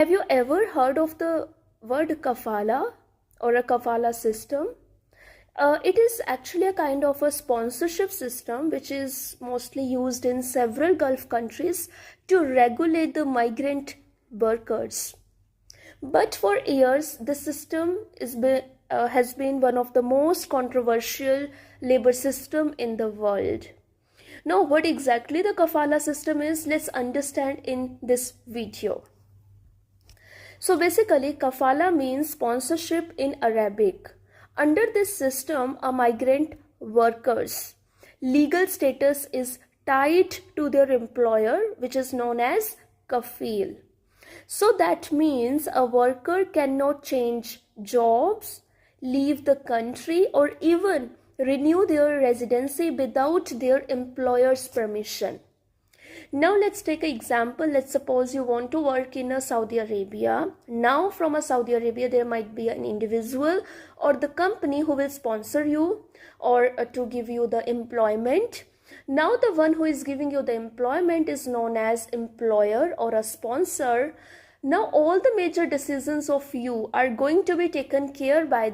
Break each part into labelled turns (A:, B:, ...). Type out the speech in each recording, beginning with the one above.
A: Have you ever heard of the word kafala or a kafala system? It is actually a kind of a sponsorship system which is mostly used in several Gulf countries to regulate the migrant workers. But for years, the system has been one of the most controversial labor system in the world. Now, what exactly the kafala system is, let's understand in this video. So basically, kafala means sponsorship in Arabic. Under this system, a migrant workers' legal status is tied to their employer, which is known as kafil. So that means a worker cannot change jobs, leave the country, or even renew their residency without their employer's permission. Now let's take an example. Let's suppose you want to work in a Saudi Arabia. Now from a Saudi Arabia there might be an individual or the company who will sponsor you or to give you the employment. Now the one who is giving you the employment is known as employer or a sponsor. Now all the major decisions of you are going to be taken care by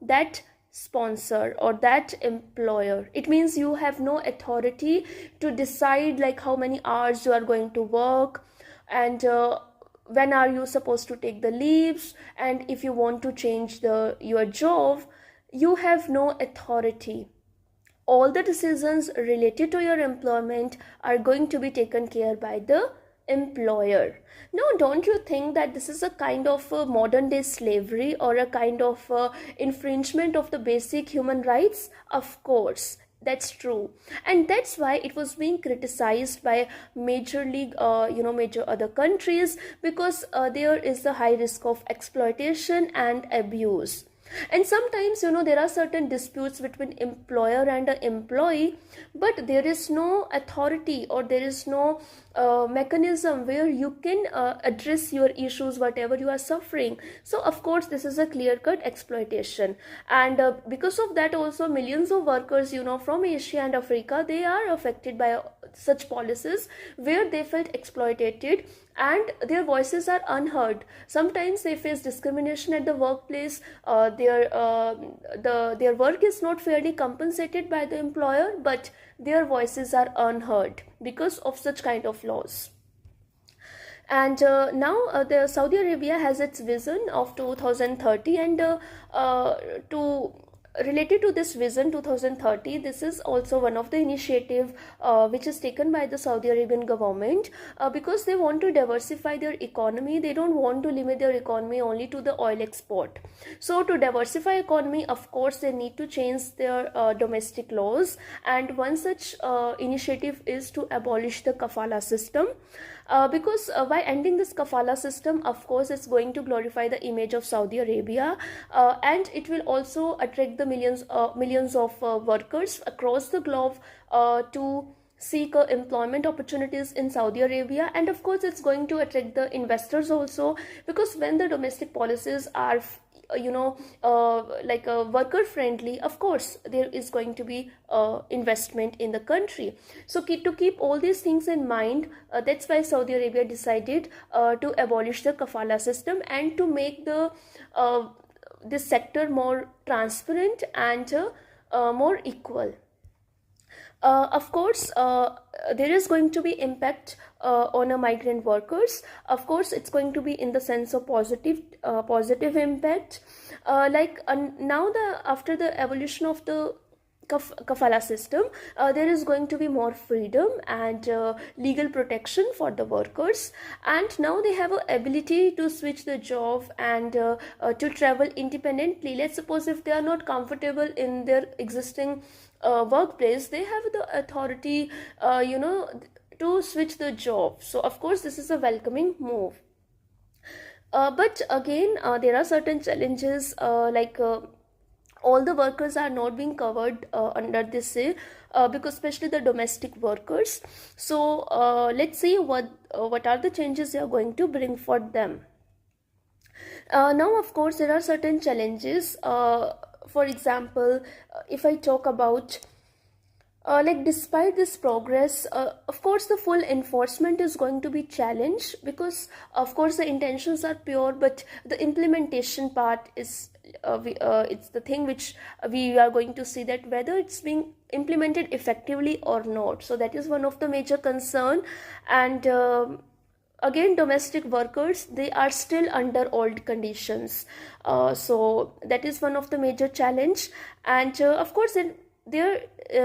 A: that sponsor or that employer. It means you have no authority to decide like how many hours you are going to work and when are you supposed to take the leaves, and if you want to change your job, you have no authority. All the decisions related to your employment are going to be taken care by the employer. Now, don't you think that this is a kind of modern day slavery or a kind of infringement of the basic human rights? Of course, that's true, and that's why it was being criticized by major other countries, because there is a high risk of exploitation and abuse. And sometimes there are certain disputes between employer and an employee, but there is no authority or there is no mechanism where you can address your issues, whatever you are suffering. So of course this is a clear-cut exploitation, and because of that also millions of workers from Asia and Africa, they are affected by such policies where they felt exploited and their voices are unheard. Sometimes they face discrimination at the workplace. Their work is not fairly compensated by the employer, but their voices are unheard because of such kind of laws. And now the Saudi Arabia has its vision of 2030, and to related to this vision 2030, this is also one of the initiative which is taken by the Saudi Arabian government, because they want to diversify their economy. They don't want to limit their economy only to the oil export. So to diversify economy, of course they need to change their domestic laws, and one such initiative is to abolish the kafala system. Because by ending this kafala system, of course it's going to glorify the image of Saudi Arabia, and it will also attract the millions of workers across the globe to seek employment opportunities in Saudi Arabia. And of course it's going to attract the investors also, because when the domestic policies are worker friendly, of course there is going to be investment in the country. So to keep all these things in mind, that's why Saudi Arabia decided to abolish the kafala system and to make this sector more transparent and more equal. Of course there is going to be impact on a migrant workers. Of course it's going to be in the sense of positive impact, now after the evolution of the kafala system, there is going to be more freedom and legal protection for the workers, and now they have an ability to switch the job and to travel independently. Let's suppose if they are not comfortable in their existing workplace, they have the authority to switch the job. So of course this is a welcoming move. But again there are certain challenges, all the workers are not being covered under this because especially the domestic workers. So let's see what are the changes they are going to bring for them. Now of course there are certain challenges. For example, if I talk about like despite this progress, of course the full enforcement is going to be challenged, because of course the intentions are pure, but the implementation part is it's the thing which we are going to see, that whether it's being implemented effectively or not. So that is one of the major concern. And again, domestic workers, they are still under old conditions, so that is one of the major challenge. And of course there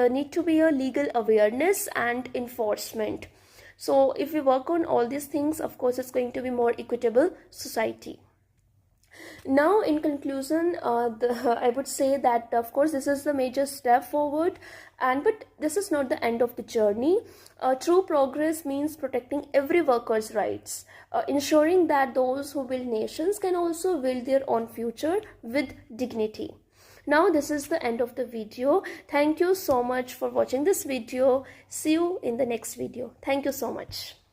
A: need to be a legal awareness and enforcement. So if we work on all these things, of course it's going to be more equitable society. Now in conclusion, I would say that of course this is the major step forward, and but this is not the end of the journey. True progress means protecting every worker's rights, ensuring that those who build nations can also build their own future with dignity. Now this is the end of the video. Thank you so much for watching this video. See you in the next video. Thank you so much.